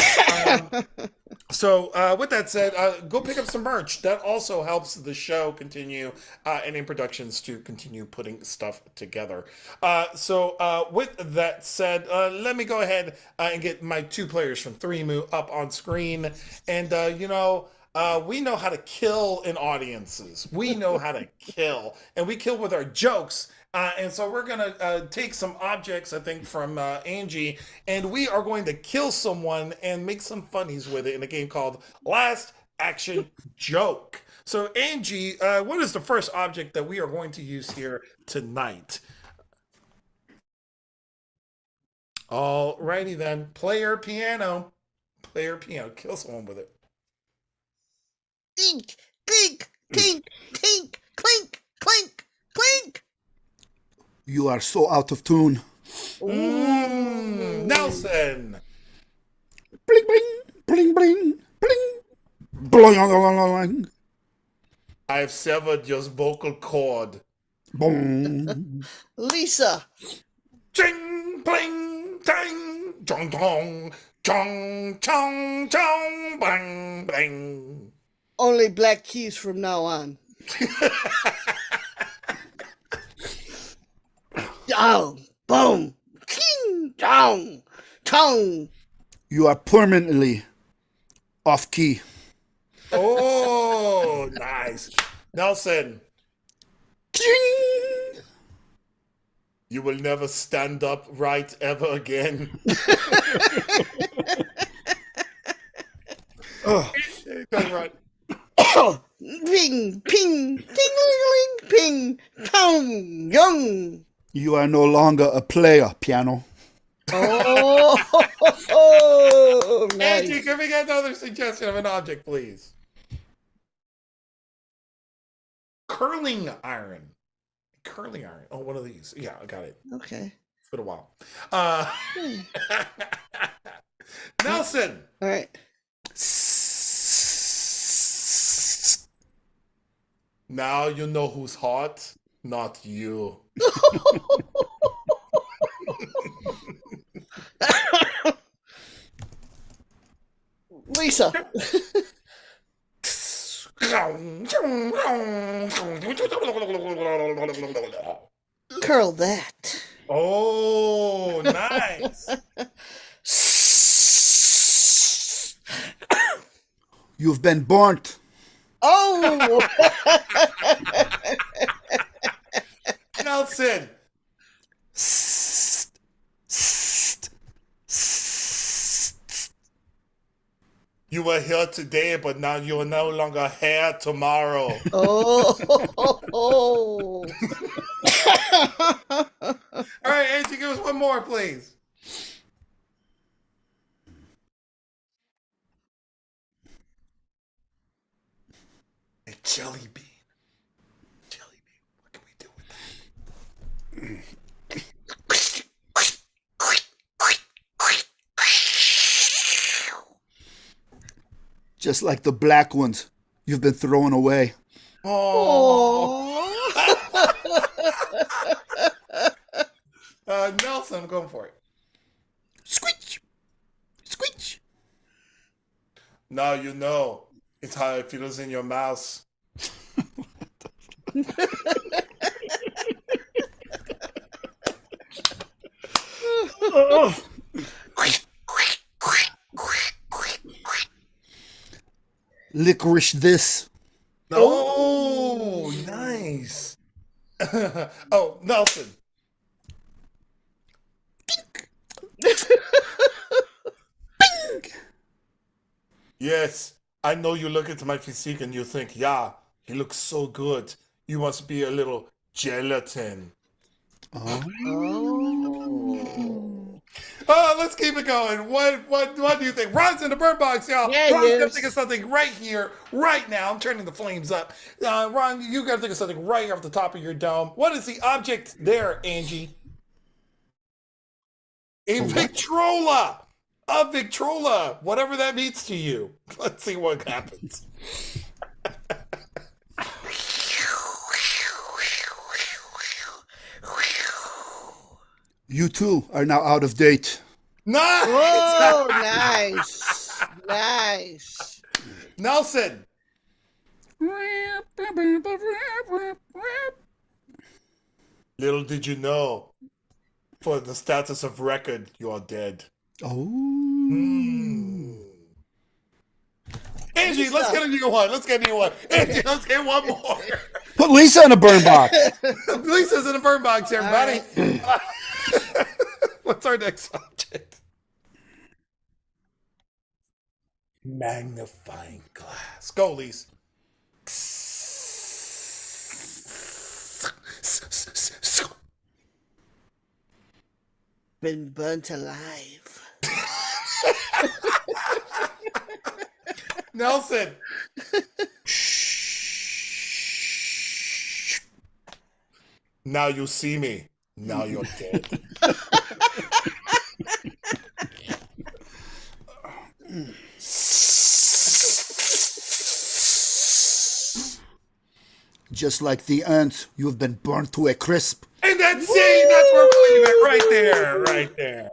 So with that said, go pick up some merch. That also helps the show continue and in productions to continue putting stuff together. So with that said, let me go ahead and get my two players from 3Mu up on screen. And, we know how to kill in audiences. We know how to kill. And we kill with our jokes. And so we're going to take some objects, I think, from Angie, and we are going to kill someone and make some funnies with it in a game called Last Action Joke. So Angie, what is the first object that we are going to use here tonight? Alrighty then. Player piano. Kill someone with it. Clink, clink, clink, clink, clink, clink, clink. You are so out of tune. Nelson. Bling, bling, bling, bling, bling. Bling. I've severed your vocal cord. Boom. Lisa. Ching, pling, tang, chong, tong, chong, chong, chong, bang, bang. Only black keys from now on. Oh, boom. King, Tongue. Tongue. You are permanently off key. Oh, nice. Nelson, Ching! you will never stand up right ever again. Oh, Go right. Ping, ping, ting-ling-ling, ping, tong, young. you are no longer a player, piano. Oh, Angie, nice. can we get another suggestion of an object, please? Curling iron. Curling iron. Oh, one of these. Yeah, I got it. Okay. It's been a while. Nelson. All right. Now you know who's hot, not you. Lisa. Curl that. Oh, nice. You've been burnt. Oh. Nelson. You were here today, but now you're no longer here tomorrow. Oh. All right, Angie, give us one more, please. A jelly bean. Jelly bean. What can we do with that? Just like the black ones you've been throwing away. Oh. Oh. Nelson, I'm going for it. Squeech! Squeech! Now you know. It's how it feels in your mouth. Licorice this. Oh, nice. Oh, Nelson. Yes, I know you look at my physique and you think, yeah, he looks so good. You must be a little gelatin. Oh, let's keep it going. What do you think? Ron's in the bird box, y'all. Yeah, he Ron's gonna is. think of something right here, right now. I'm turning the flames up. Ron, you gotta think of something right here off the top of your dome. What is the object there, Angie? A Victrola. A Victrola. Whatever that means to you. Let's see what happens. You too are now out of date. Nice. Oh, nice. Nice. Nelson. Little did you know, for the status of record, you are dead. Oh. Angie, let's get a new one. Let's get a new one. Angie, let's get one more. Put Lisa in a burn box. Lisa's in a burn box, everybody. What's our next subject? Magnifying glass. Go, Lisa. Been burnt alive. Nelson. Now you see me. Now you're dead. Just like the ants, you have been burnt to a crisp. And that's it. That's where we'll leave it. Right there. Right there.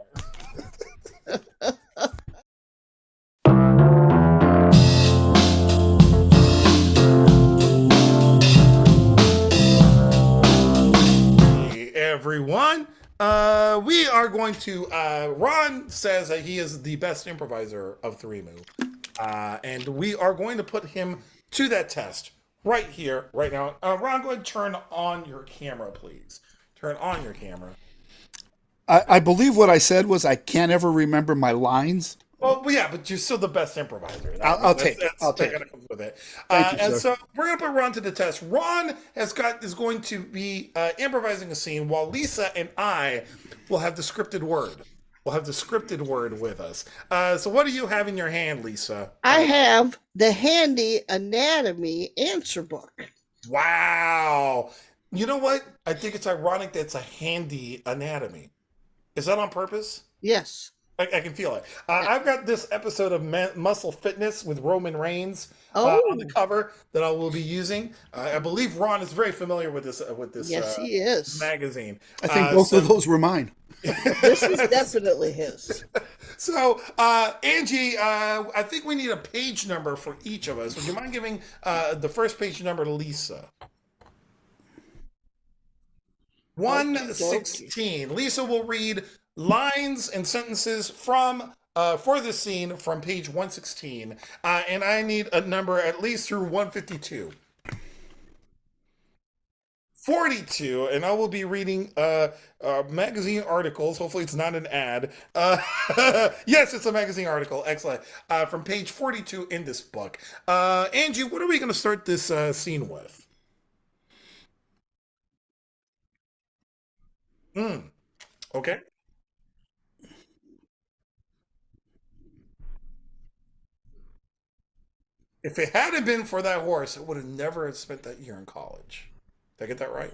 Hey, everyone. We are going to. Ron says that he is the best improviser of Threemu, and we are going to put him to that test right here, right now. Ron, go ahead and turn on your camera, please. Turn on your camera. I believe what I said was I can't ever remember my lines. Well, yeah, but you're still the best improviser. I'll take it. I'll take it. Comes with it. Thank you, and sir. so we're gonna put Ron to the test. Ron is going to be improvising a scene, while Lisa and I will have the scripted word. We'll have the scripted word with us. So what do you have in your hand, Lisa? I have the handy anatomy answer book. Wow. You know what? I think it's ironic that it's a handy anatomy. Is that on purpose? Yes. I can feel it. I've got this episode of Muscle Fitness with Roman Reigns on the cover that I will be using. I believe Ron is very familiar with this. Yes, he is. Magazine. I think both of those were mine. This is definitely his. So, Angie, I think we need a page number for each of us. Would you mind giving the first page number to Lisa? 116. Lisa will read lines and sentences from for this scene from page 116, and I need a number at least through 152. 42, and I will be reading magazine articles. Hopefully it's not an ad. Yes, it's a magazine article. Excellent. From page 42 in this book. Angie, what are we going to start this scene with? Okay. If it hadn't been for that horse, I would have never spent that year in college. Did I get that right?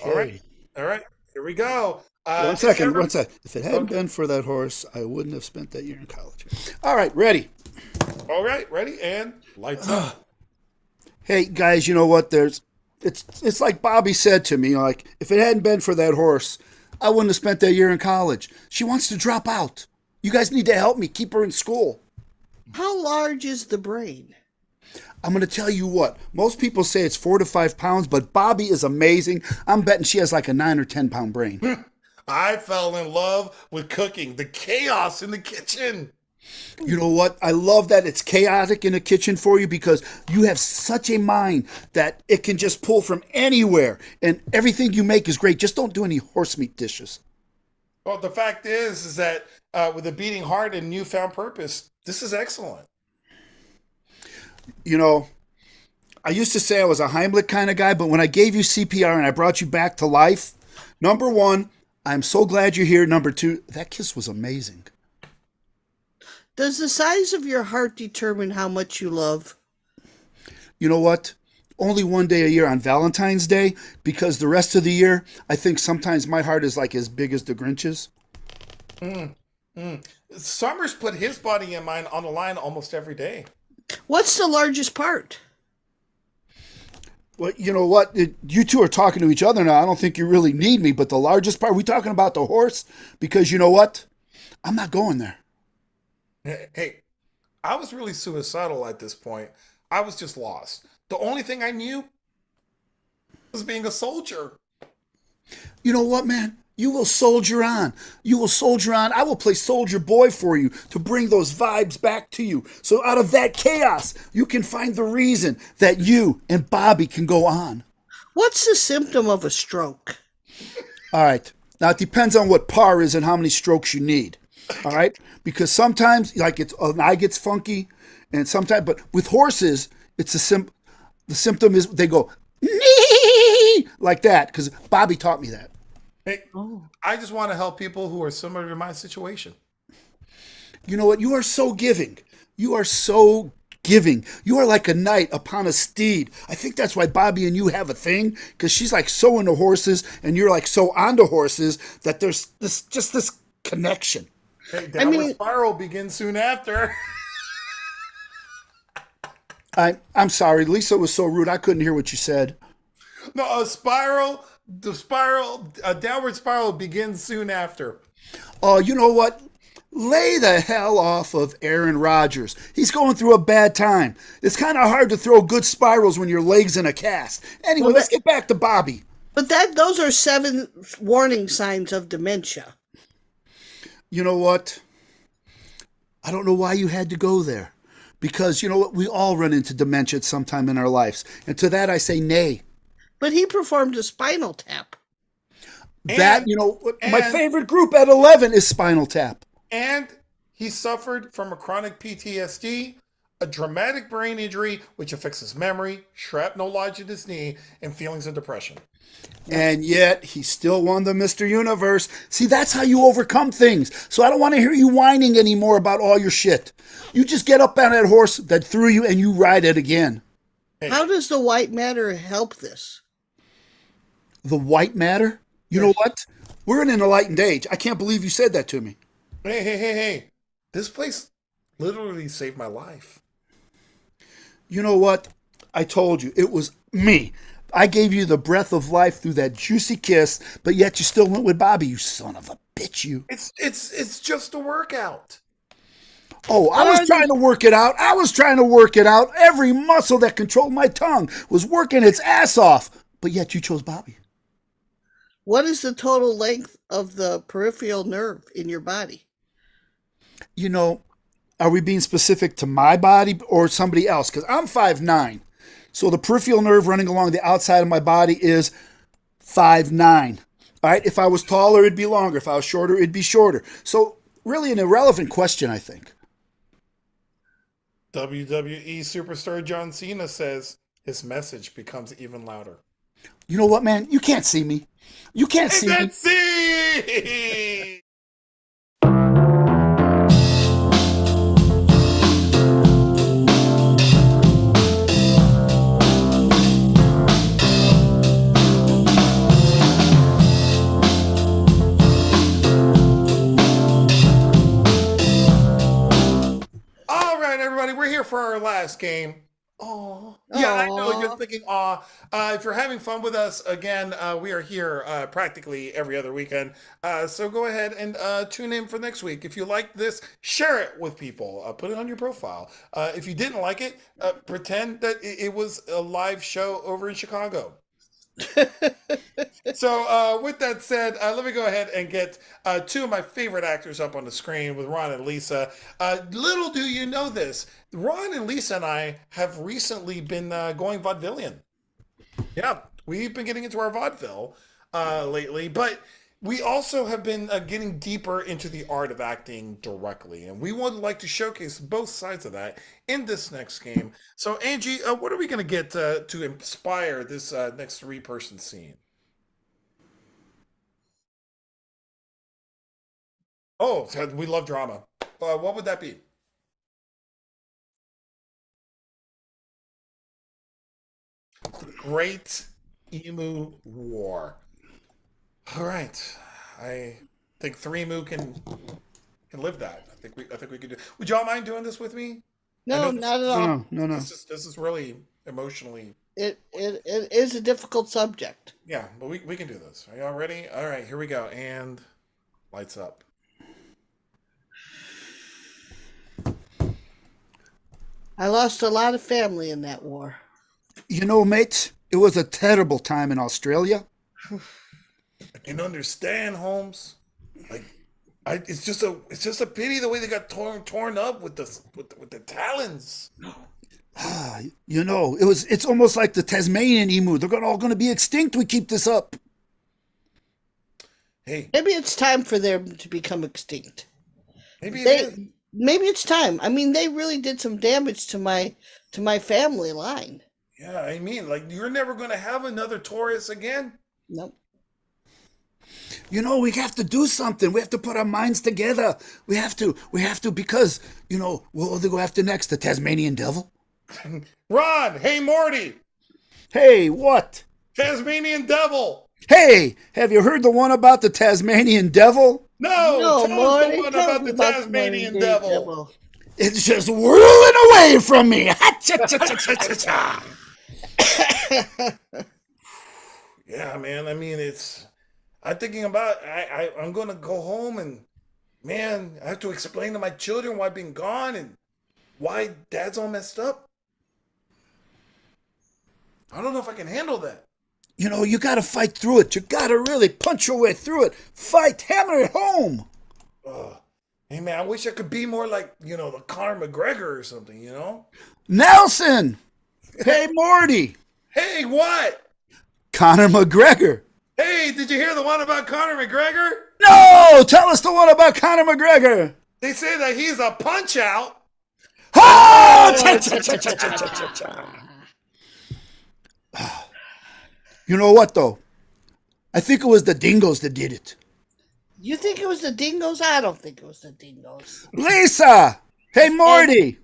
Okay. All right. Here we go. One second. If it hadn't been for that horse, I wouldn't have spent that year in college. All right, ready. All right, ready, and lights up. Hey guys, you know what? It's like Bobby said to me. Like, if it hadn't been for that horse, I wouldn't have spent that year in college. She wants to drop out. You guys need to help me keep her in school. How large is the brain? I'm going to tell you what. Most people say it's 4 to 5 pounds, but Bobby is amazing. I'm betting she has like a 9 or 10 pound brain. I fell in love with cooking, the chaos in the kitchen. You know what? I love that it's chaotic in the kitchen for you because you have such a mind that it can just pull from anywhere. And everything you make is great. Just don't do any horse meat dishes. Well, the fact is that with a beating heart and newfound purpose, this is excellent. You know, I used to say I was a Heimlich kind of guy, but when I gave you CPR and I brought you back to life, number one, I'm so glad you're here. Number two, that kiss was amazing. Does the size of your heart determine how much you love? You know what? Only one day a year on Valentine's Day, because the rest of the year, I think sometimes my heart is like as big as the Grinch's. Summers put his body and mine on the line almost every day. What's the largest part? Well, you know what? You two are talking to each other now. I don't think you really need me, but the largest part, we talking about the horse? Because you know what? I'm not going there. Hey, I was really suicidal at this point. I was just lost. The only thing I knew was being a soldier. You know what, man? You will soldier on. You will soldier on. I will play soldier boy for you to bring those vibes back to you. So out of that chaos, you can find the reason that you and Bobby can go on. What's the symptom of a stroke? All right. Now, it depends on what par is and how many strokes you need. All right? Because sometimes, like, an eye gets funky, and sometimes, but with horses, it's the symptom is they go, nee, like that, because Bobby taught me that. Hey, I just want to help people who are similar to my situation. You know what? You are so giving. You are so giving. You are like a knight upon a steed. I think that's why Bobby and you have a thing, because she's like so into horses, and you're like so onto horses that there's this connection. Hey, downward spiral begins soon after. I'm sorry. Lisa was so rude. I couldn't hear what you said. No, a downward spiral begins soon after. Oh, you know what? Lay the hell off of Aaron Rodgers. He's going through a bad time. It's kind of hard to throw good spirals when your leg's in a cast. Anyway, let's get back to Bobby. But those are 7 warning signs of dementia. You know what? I don't know why you had to go there. Because you know what? We all run into dementia at some time in our lives. And to that I say nay. But he performed a spinal tap. My favorite group at 11 is Spinal Tap. And he suffered from a chronic PTSD, a dramatic brain injury, which affects his memory, shrapnel lodged in his knee, and feelings of depression. And yet he still won the Mr. Universe. See, that's how you overcome things. So I don't want to hear you whining anymore about all your shit. You just get up on that horse that threw you and you ride it again. How does the white matter help this? The white matter? You know what? We're in an enlightened age. I can't believe you said that to me. Hey. This place literally saved my life. You know what? I told you. It was me. I gave you the breath of life through that juicy kiss, but yet you still went with Bobby, you son of a bitch, you. It's just a workout. Oh, I was trying to work it out. Every muscle that controlled my tongue was working its ass off, but yet you chose Bobby. What is the total length of the peripheral nerve in your body? You know, are we being specific to my body or somebody else? Because I'm 5'9". So the peripheral nerve running along the outside of my body is 5'9". All right. If I was taller, it'd be longer. If I was shorter, it'd be shorter. So really an irrelevant question, I think. WWE superstar John Cena says his message becomes even louder. You know what, man? You can't see me. You can't see me. Let's see. All right, everybody, we're here for our last game. Oh, yeah, I know you're thinking, aw. If you're having fun with us, again, we are here practically every other weekend. So go ahead and tune in for next week. If you like this, share it with people. Put it on your profile. If you didn't like it, pretend that it was a live show over in Chicago. So with that said, let me go ahead and get 2 of my favorite actors up on the screen with Ron and Lisa. Little do you know this, Ron and Lisa and I have recently been going vaudevillian. Yeah, we've been getting into our vaudeville lately, but we also have been getting deeper into the art of acting directly, and we would like to showcase both sides of that in this next game. So, Angie, what are we going to get to inspire this next 3-person scene? Oh, we love drama. What would that be? The Great Emu War. All right, I think 3 Moo can live that. I think we could do. Would y'all mind doing this with me? No, not at all. No. This is really emotionally. It is a difficult subject. Yeah, but we can do this. Are y'all ready? All right, here we go. And lights up. I lost a lot of family in that war. You know, mates, it was a terrible time in Australia. I can understand, Holmes. Like, it's just a pity the way they got torn up with the talons. You know, it's almost like the Tasmanian emu. They're all going to be extinct. We keep this up. Hey, Maybe it's time for them to become extinct. maybe it is. Maybe it's time. I mean, they really did some damage to my family line. Yeah, I mean, like, you're never going to have another Taurus again. Nope. You know, we have to do something. We have to put our minds together. We have to because, you know, what will they go after next? The Tasmanian devil? Ron, hey, Morty, Hey, what? Tasmanian devil. Hey, have you heard the one about the Tasmanian devil? No, tell us Morty, the one tell about me the about Tasmanian Tasmanian devil. It's just whirling away from me. Ha-cha-cha-cha-cha-cha. Yeah, man. I mean, I'm thinking about. I'm gonna go home and, man, I have to explain to my children why I've been gone and why Dad's all messed up. I don't know if I can handle that. you got to fight through it. You got to really punch your way through it. Fight, hammer it home. Hey, man, I wish I could be more like, the Conor McGregor or something, Nelson. Hey, Morty. Hey, what? Conor McGregor. Hey, did you hear the one about Conor McGregor? No, tell us the one about Conor McGregor. They say that he's a punch-out. You know what, though? I think it was the dingoes that did it. You think it was the dingoes? I don't think it was the dingoes. Lisa! Hey, Morty!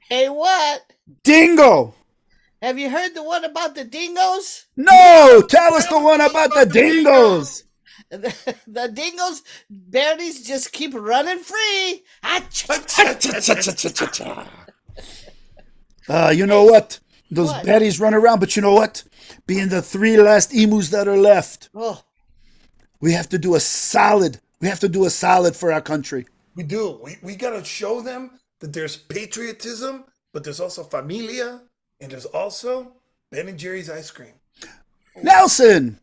Hey, what? Dingo! Have you heard the one about the dingoes? No! Tell us the one about the dingoes! The dingoes, berries just keep running free. You know what? Those What? baddies run around, but you know what? Being the 3 last emus that are left, Oh, we have to do a solid. We have to do a solid for our country. We do. We got to show them that there's patriotism, but there's also familia, and there's also Ben and Jerry's ice cream. Nelson!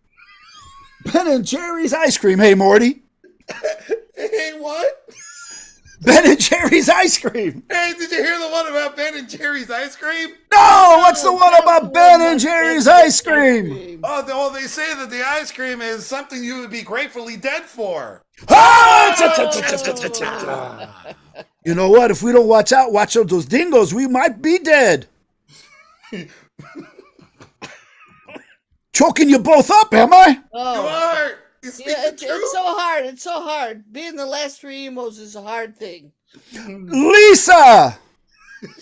Ben and Jerry's ice cream. Hey, Morty. Hey, what? Ben and Jerry's ice cream. Hey, did you hear the one about Ben and Jerry's ice cream? No! What's the one about Ben and Jerry's ice cream? Oh, they say that the ice cream is something you would be gratefully dead for. You know what? If we don't watch out those dingoes, we might be dead. Choking you both up, am I? You oh. are. You speak Yeah, the it's truth. so hard. It's so hard. Being the last 3 emos is a hard thing. Lisa!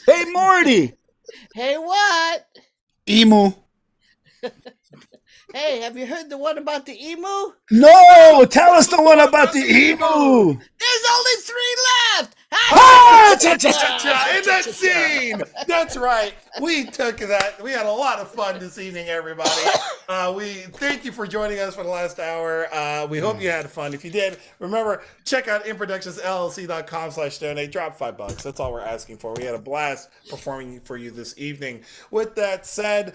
Hey, Morty! Hey, what? Emu. Hey, have you heard the one about the emu? No! Tell us the one about the emu! There's only 3 left. In that scene. That's right. We took that. We had a lot of fun this evening, everybody. We thank you for joining us for the last hour. We hope you had fun. If you did, remember, check out inproductionsllc.com/donate. Drop $5. That's all we're asking for. We had a blast performing for you this evening. With that said,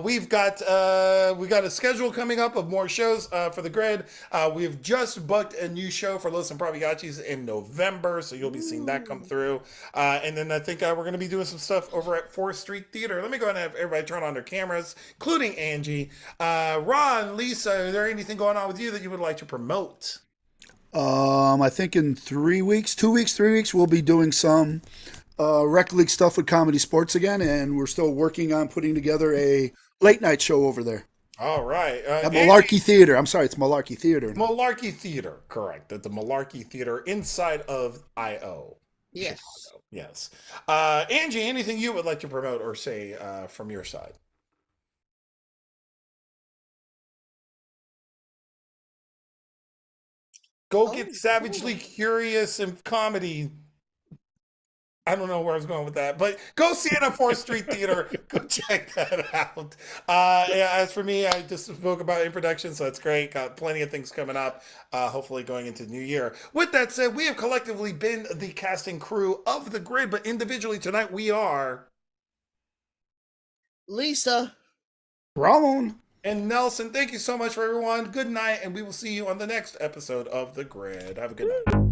we've got a schedule coming up of more shows for the grid. We've just booked a new show for Los Improviachis in November, so you'll be seeing that come through. And then I think we're going to be doing some stuff over at 4th Street Theater. Let me go ahead and have everybody turn on their cameras, including Angie. Ron, Lisa, is there anything going on with you that you would like to promote? I think in 3 weeks, 3 weeks, we'll be doing some rec league stuff with Comedy Sports again, and we're still working on putting together a late night show over there. All right. At Malarkey Theater. I'm sorry, it's Malarkey Theater. Malarkey Theater, correct. At the Malarkey Theater inside of I.O. Yes. Yes. Angie, anything you would like to promote or say from your side? Go get Savagely Curious and Comedy. I don't know where I was going with that, but go see it at 4th Street Theater. Go check that out. Yeah, as for me, I just spoke about in production, so it's great. Got plenty of things coming up, hopefully going into the new year. With that said, we have collectively been the casting crew of the grid, but individually tonight we are Lisa. Ron. and Nelson. Thank you so much for everyone. Good night, and we will see you on the next episode of the grid. Have a good night.